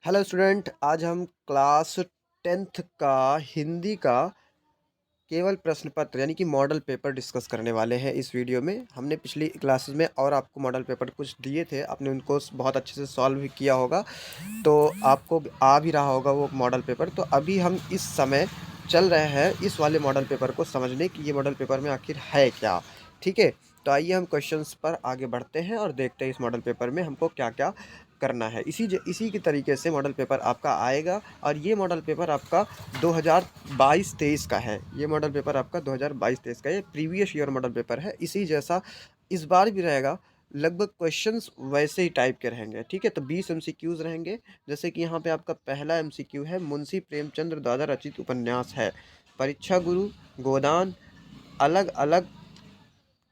Hello student, आज हम class 10th का हिंदी का केवल प्रश्न पत्र यानी कि मॉडल पेपर डिस्कस करने वाले हैं। इस वीडियो में हमने पिछली क्लासेस में और आपको मॉडल पेपर कुछ दिए थे, आपने उनको बहुत अच्छे से सॉल्व भी किया होगा, तो आपको आ भी रहा होगा वो मॉडल पेपर। तो अभी हम इस समय चल रहे हैं इस वाले मॉडल पेपर को समझने कि ये मॉडल पेपर में आखिर है क्या। ठीक है, तो आइए हम क्वेश्चंस पर आगे बढ़ते हैं और देखते हैं इस मॉडल पेपर में हमको क्या क्या करना है। इसी के तरीके से मॉडल पेपर आपका आएगा और ये मॉडल पेपर आपका 2022-23 का है। ये मॉडल पेपर आपका 2022-23 का, ये प्रीवियस ईयर मॉडल पेपर है। इसी जैसा इस बार भी रहेगा, लगभग क्वेश्चंस वैसे ही टाइप के रहेंगे। ठीक है, तो 20 एमसीक्यूज रहेंगे। जैसे कि यहाँ पे आपका पहला एमसीक्यू है, मुंशी प्रेमचंद्र द्वारा रचित उपन्यास है परीक्षा गुरु, गोदान, अलग अलग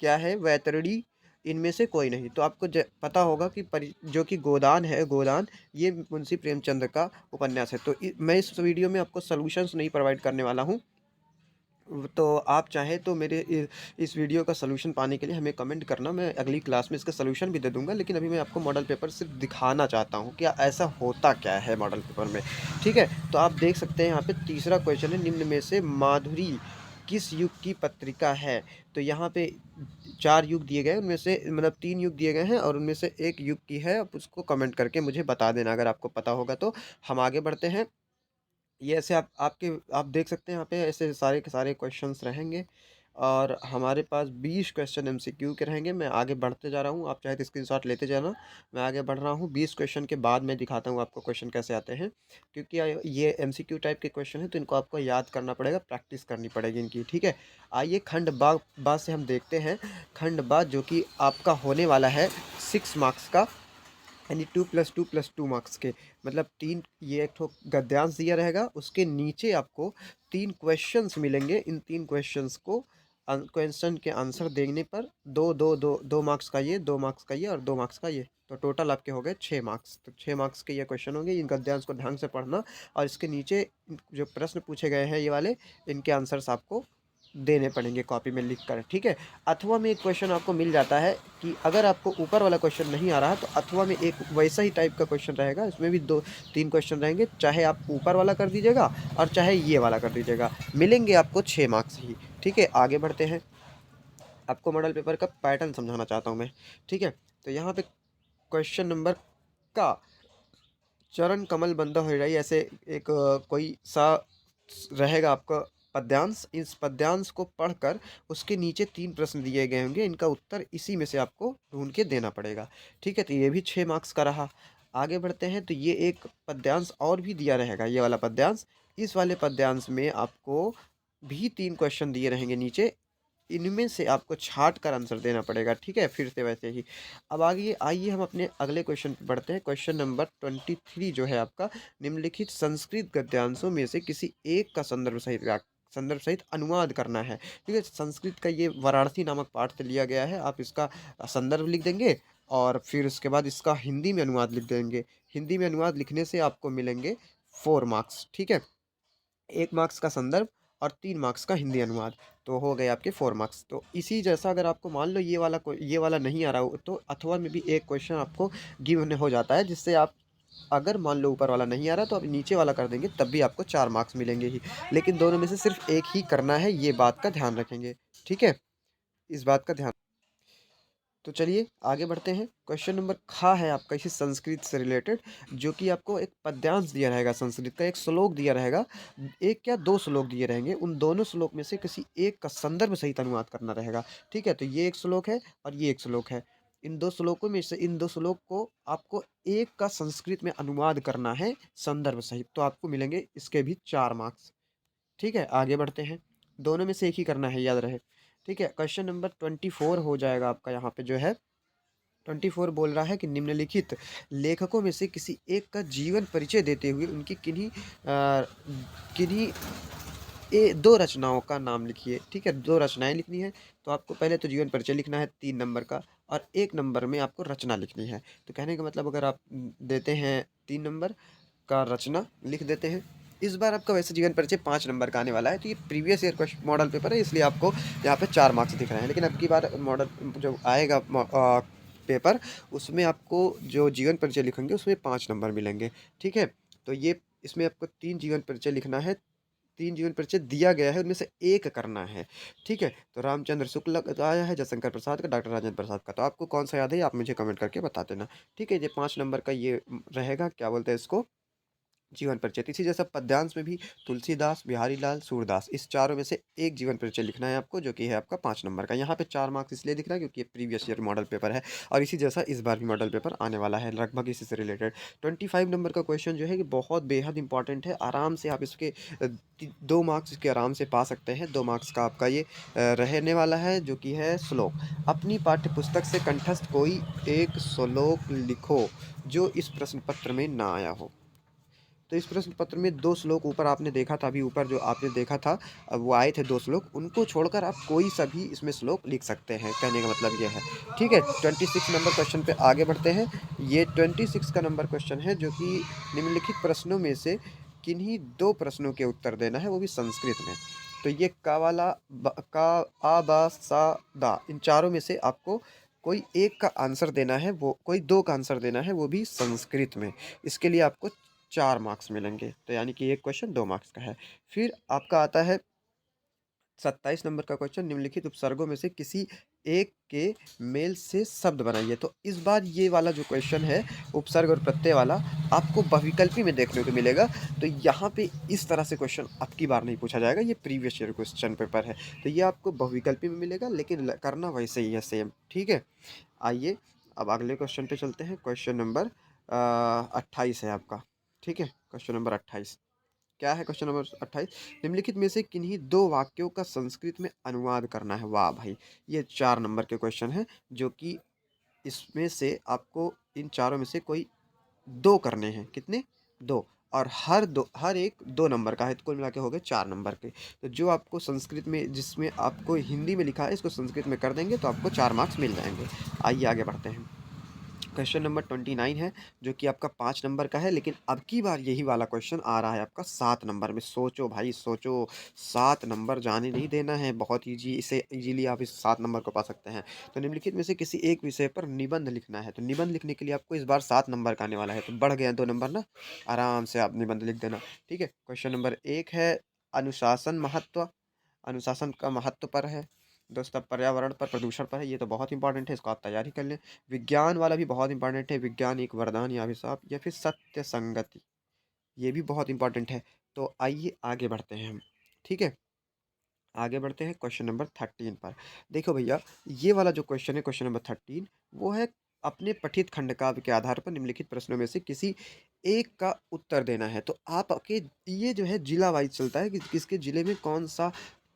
क्या है, वैतरणी, इनमें से कोई नहीं। तो आपको पता होगा कि जो कि गोदान है, गोदान ये मुंशी प्रेमचंद्र का उपन्यास है। तो मैं इस वीडियो में आपको सॉल्यूशंस नहीं प्रोवाइड करने वाला हूँ। तो आप चाहें तो मेरे इस वीडियो का सलूशन पाने के लिए हमें कमेंट करना, मैं अगली क्लास में इसका सलूशन भी दे दूंगा। लेकिन अभी मैं आपको मॉडल पेपर सिर्फ दिखाना चाहता हूँ कि ऐसा होता क्या है मॉडल पेपर में। ठीक है, तो आप देख सकते हैं यहाँ पे तीसरा क्वेश्चन है, निम्न में से माधुरी किस युग की पत्रिका है। तो यहाँ पे 4 युग दिए गए, उनमें से मतलब 3 युग दिए गए हैं और उनमें से एक युग की है। आप उसको कमेंट करके मुझे बता देना अगर आपको पता होगा। तो हम आगे बढ़ते हैं। ये ऐसे आप देख सकते हैं यहाँ पे ऐसे सारे के सारे क्वेश्चंस रहेंगे और हमारे पास 20 क्वेश्चन एमसीक्यू के रहेंगे। मैं आगे बढ़ते जा रहा हूँ, आप चाहे तो स्क्रीनशॉट लेते जाना। मैं आगे बढ़ रहा हूँ, 20 क्वेश्चन के बाद मैं दिखाता हूँ आपको क्वेश्चन कैसे आते हैं। क्योंकि ये एमसीक्यू टाइप के क्वेश्चन हैं, तो इनको आपको याद करना पड़ेगा, प्रैक्टिस करनी पड़ेगी इनकी। ठीक है, आइए खंड बा से हम देखते हैं। खंड बा जो कि आपका होने वाला है 6 मार्क्स का, यानी 2+2+2 मार्क्स के। मतलब 3, ये एक ठो गद्यांश दिया रहेगा, उसके नीचे आपको 3 क्वेश्चंस मिलेंगे। इन 3 क्वेश्चंस को क्वेश्चन के आंसर देने पर दो दो दो 2 मार्क्स का ये, 2 मार्क्स का ये और 2 मार्क्स का ये, तो टोटल आपके हो गए 6 मार्क्स। तो 6 मार्क्स के ये क्वेश्चन होंगे। इन गद्यांश को ढंग से पढ़ना और इसके नीचे जो प्रश्न पूछे गए हैं ये वाले, इनके आंसर्स आपको देने पड़ेंगे कॉपी में लिख कर। ठीक है, अथवा में एक क्वेश्चन आपको मिल जाता है कि अगर आपको ऊपर वाला क्वेश्चन नहीं आ रहा तो अथवा में एक वैसा ही टाइप का क्वेश्चन रहेगा, इसमें भी 2-3 क्वेश्चन रहेंगे। चाहे आप ऊपर वाला कर दीजिएगा और चाहे ये वाला कर दीजिएगा, मिलेंगे आपको 6 मार्क्स ही। ठीक है, आगे बढ़ते हैं। आपको मॉडल पेपर का पैटर्न समझाना चाहता हूँ मैं। ठीक है, तो यहाँ पे क्वेश्चन नंबर का चरण कमल बंदा हो रही, ऐसे एक कोई सा रहेगा आपका पद्यांश। इस पद्यांश को पढ़कर उसके नीचे 3 प्रश्न दिए गए होंगे, इनका उत्तर इसी में से आपको ढूंढ के देना पड़ेगा। ठीक है, तो ये भी 6 मार्क्स का रहा। आगे बढ़ते हैं, तो ये एक पद्यांश और भी दिया रहेगा, ये वाला पद्यांश। इस वाले पद्यांश में आपको भी 3 क्वेश्चन दिए रहेंगे नीचे, इनमें से आपको छांट कर आंसर देना पड़ेगा। ठीक है, फिर से वैसे ही। अब आगे आइए हम अपने अगले क्वेश्चन पे बढ़ते हैं। क्वेश्चन नंबर 23 जो है आपका, निम्नलिखित संस्कृत गद्यांशों में से किसी एक का संदर्भ सहित अनुवाद करना है। ठीक है, संस्कृत का ये वाराणसी नामक पाठ से लिया गया है। आप इसका संदर्भ लिख देंगे और फिर उसके बाद इसका हिंदी में अनुवाद लिख देंगे। हिंदी में अनुवाद लिखने से आपको मिलेंगे 4 मार्क्स। ठीक है, 1 मार्क्स का संदर्भ और 3 मार्क्स का हिंदी अनुवाद, तो हो गए आपके 4 मार्क्स। तो इसी जैसा अगर आपको मान लो ये वाला नहीं आ रहा हो, तो अथवा में भी एक क्वेश्चन आपको गिवन हो जाता है, जिससे आप अगर मान लो ऊपर वाला नहीं आ रहा तो आप नीचे वाला कर देंगे, तब भी आपको 4 मार्क्स मिलेंगे ही। लेकिन दोनों में से सिर्फ एक ही करना है, ये बात का ध्यान रखेंगे। ठीक है, इस बात का ध्यान। तो चलिए आगे बढ़ते हैं। क्वेश्चन नंबर खा है आपका इसी संस्कृत से रिलेटेड, जो कि आपको एक पद्यांश दिया रहेगा, संस्कृत का एक श्लोक दिया रहेगा। एक क्या 2 श्लोक दिए रहेंगे, उन दोनों श्लोक में से किसी एक का संदर्भ सहित अनुवाद करना रहेगा। ठीक है, तो ये एक श्लोक है और ये एक श्लोक है। इन 2 श्लोकों में से इन 2 श्लोक को आपको एक का संस्कृत में अनुवाद करना है संदर्भ सहित, तो आपको मिलेंगे इसके भी 4 मार्क्स। ठीक है, आगे बढ़ते हैं। दोनों में से एक ही करना है, याद रहे। ठीक है, क्वेश्चन नंबर 24 हो जाएगा आपका। यहाँ पे जो है 24 बोल रहा है कि निम्नलिखित लेखकों में से किसी एक का जीवन परिचय देते हुए उनकी किन्हीं 2 रचनाओं का नाम लिखिए। ठीक है, 2 रचनाएं लिखनी है। तो आपको पहले तो जीवन परिचय लिखना है 3 नंबर का, और 1 नंबर में आपको रचना लिखनी है। तो कहने का मतलब, अगर आप देते हैं 3 नंबर का रचना लिख देते हैं। इस बार आपका वैसे जीवन परिचय 5 नंबर का आने वाला है, तो ये previous year question model paper है, इसलिए आपको यहाँ पे 4 मार्क्स दिख रहे हैं। लेकिन अब की बार मॉडल जो आएगा पेपर, उसमें आपको जो जीवन परिचय लिखेंगे उसमें 5 नंबर मिलेंगे, ठीक है। तो ये इसमें आपको 3 जीवन परिचय लिखना है, 3 जीवन परिचय दिया गया है, उनमें से 1 करना है, ठीक है। तो रामचंद्र शुक्ल का आया है, जयशंकर प्रसाद का, डॉक्टर राजेंद्र प्रसाद का। तो आपको कौन सा याद है आप मुझे कमेंट करके बता देना, ठीक है। ये 5 नंबर का ये रहेगा, क्या बोलते हैं इसको, जीवन परिचय। इसी जैसा पद्यांश में भी तुलसीदास, बिहारी लाल, सूरदास, इस चारों में से एक जीवन परिचय लिखना है आपको, जो कि है आपका 5 नंबर का। यहाँ पे 4 मार्क्स इसलिए दिख रहा है क्योंकि ये प्रीवियस ईयर मॉडल पेपर है, और इसी जैसा इस बार भी मॉडल पेपर आने वाला है, लगभग इसी से रिलेटेड। 25 नंबर का क्वेश्चन जो है कि बहुत बेहद इंपॉर्टेंट है, आराम से आप इसके 2 मार्क्स इसके आराम से पा सकते हैं। 2 मार्क्स का आपका ये रहने वाला है, जो कि है श्लोक। अपनी पाठ्य पुस्तक से कंठस्थ कोई एक श्लोक लिखो जो इस प्रश्न पत्र में ना आया हो। तो इस प्रश्न पत्र में 2 श्लोक ऊपर आपने देखा था, अभी ऊपर जो आपने देखा था वो आए थे 2 श्लोक, उनको छोड़कर आप कोई सा भी इसमें श्लोक लिख सकते हैं, कहने का मतलब ये है, ठीक है। 26 नंबर क्वेश्चन पे आगे बढ़ते हैं। ये 26 का नंबर क्वेश्चन है, जो कि निम्नलिखित प्रश्नों में से किन्हीं 2 प्रश्नों के उत्तर देना है, वो भी संस्कृत में। तो ये का वाला का, आ, बा, सा, दा, इन चारों में से आपको कोई एक का आंसर देना है, वो कोई 2 का आंसर देना है, वो भी संस्कृत में। इसके लिए आपको 4 मार्क्स मिलेंगे, तो यानी कि एक क्वेश्चन 2 मार्क्स का है। फिर आपका आता है 27 नंबर का क्वेश्चन, निम्नलिखित उपसर्गों में से किसी एक के मेल से शब्द बनाइए। तो इस बार ये वाला जो क्वेश्चन है, उपसर्ग और प्रत्यय वाला, आपको बहुविकल्पी में देखने को मिलेगा। तो यहाँ पे इस तरह से क्वेश्चन अब की बार नहीं पूछा जाएगा, ये प्रीवियस ईयर क्वेश्चन पेपर है, तो ये आपको बहुविकल्पी में मिलेगा, लेकिन करना वैसे ही है, सेम, ठीक है। आइए अब अगले क्वेश्चन पे चलते हैं। क्वेश्चन नंबर 28 है आपका, ठीक है। क्वेश्चन नंबर 28 क्या है? क्वेश्चन नंबर 28, निम्नलिखित में से किन्हीं 2 वाक्यों का संस्कृत में अनुवाद करना है। वाह भाई, ये 4 नंबर के क्वेश्चन है, जो कि इसमें से आपको इन चारों में से कोई 2 करने हैं। कितने? 2, और हर एक 2 नंबर का है, तो कुल मिला के हो गए 4 नंबर के। तो जो आपको संस्कृत में, जिसमें आपको हिंदी में लिखा है, इसको संस्कृत में कर देंगे तो आपको 4 मार्क्स मिल जाएंगे। आइए आगे बढ़ते हैं। क्वेश्चन नंबर 29 है, जो कि आपका 5 नंबर का है, लेकिन अब की बार यही वाला क्वेश्चन आ रहा है आपका 7 नंबर में। सोचो भाई सोचो, 7 नंबर जाने नहीं देना है, बहुत ईजी, इसे ईजिली आप इस 7 नंबर को पा सकते हैं। तो निम्नलिखित में से किसी एक विषय पर निबंध लिखना है। तो निबंध लिखने के लिए आपको इस बार 7 नंबर का आने वाला है, तो बढ़ गया 2 नंबर ना, आराम से आप निबंध लिख देना, ठीक है। क्वेश्चन नंबर 1 है, अनुशासन महत्व, अनुशासन का महत्व पर है। दोस्तों पर्यावरण पर, प्रदूषण पर है, ये तो बहुत इंपॉर्टेंट है, इसको आप तैयारी कर लें। विज्ञान वाला भी बहुत इंपॉर्टेंट है, विज्ञान एक वरदान या अभिशाप, या फिर सत्य संगति, ये भी बहुत इंपॉर्टेंट है। तो आइए आगे बढ़ते हैं हम, ठीक है। आगे बढ़ते हैं क्वेश्चन नंबर 13 पर। देखो भैया, ये वाला जो क्वेश्चन है, क्वेश्चन नंबर 13, वो है अपने पठित खंड काव्य के आधार पर निम्नलिखित प्रश्नों में से किसी एक का उत्तर देना है। तो आपके ये जो है जिला वाइज चलता है कि किसके जिले में कौन सा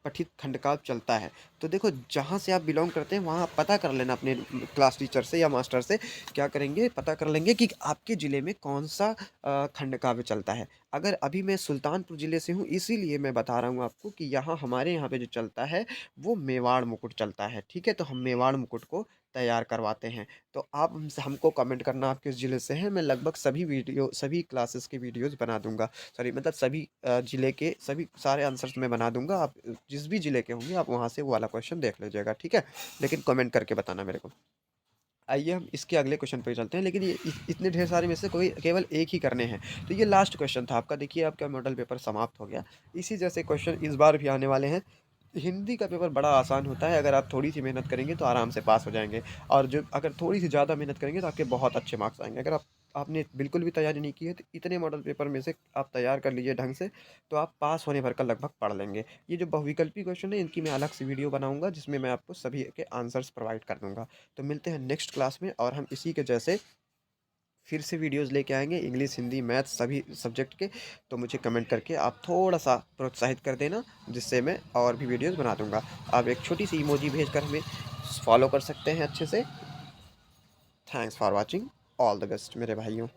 पठित खंड काव्य चलता है। तो देखो, जहाँ से आप बिलोंग करते हैं वहाँ आप पता कर लेना अपने क्लास टीचर से या मास्टर से, क्या करेंगे, पता कर लेंगे कि आपके ज़िले में कौन सा खंड काव्य चलता है। अगर अभी मैं सुल्तानपुर ज़िले से हूँ, इसीलिए मैं बता रहा हूँ आपको कि यहाँ हमारे यहाँ पे जो चलता है वो मेवाड़ मुकुट चलता है, ठीक है। तो हम मेवाड़ मुकुट को तैयार करवाते हैं। तो आप हमको कमेंट करना आप किस ज़िले से हैं, मैं लगभग सभी क्लासेस की वीडियोज़ बना दूंगा, सॉरी मतलब सभी ज़िले के सभी सारे आंसर्स मैं बना दूंगा। आप जिस भी ज़िले के होंगे आप वहाँ से वो वाला क्वेश्चन देख लीजिएगा, ठीक है। लेकिन कमेंट करके बताना मेरे को। आइए हम इसके अगले क्वेश्चन पे चलते हैं, लेकिन ये इतने ढेर सारे में से कोई केवल एक ही करने हैं। तो ये लास्ट क्वेश्चन था आपका, देखिए आपका मॉडल पेपर समाप्त हो गया। इसी जैसे क्वेश्चन इस बार भी आने वाले हैं। हिंदी का पेपर बड़ा आसान होता है, अगर आप थोड़ी सी मेहनत करेंगे तो आराम से पास हो जाएंगे, और जो अगर थोड़ी सी ज़्यादा मेहनत करेंगे तो आपके बहुत अच्छे मार्क्स आएंगे। अगर आपने बिल्कुल भी तैयारी नहीं की है, तो इतने मॉडल पेपर में से आप तैयार कर लीजिए ढंग से, तो आप पास होने भर का लगभग पढ़ लेंगे। ये जो बहुविकल्पी क्वेश्चन है, इनकी मैं अलग से वीडियो बनाऊंगा, जिसमें मैं आपको सभी के आंसर्स प्रोवाइड कर दूंगा। तो मिलते हैं नेक्स्ट क्लास में, और हम इसी के जैसे फिर से वीडियोस लेके आएंगे, इंग्लिश, हिंदी, मैथ सभी सब्जेक्ट के। तो मुझे कमेंट करके आप थोड़ा सा प्रोत्साहित कर देना, जिससे मैं और भी वीडियोस बना दूंगा। आप एक छोटी सी इमोजी भेजकर हमें फॉलो कर सकते हैं अच्छे से। Thanks for watching, all the best मेरे भाइयों।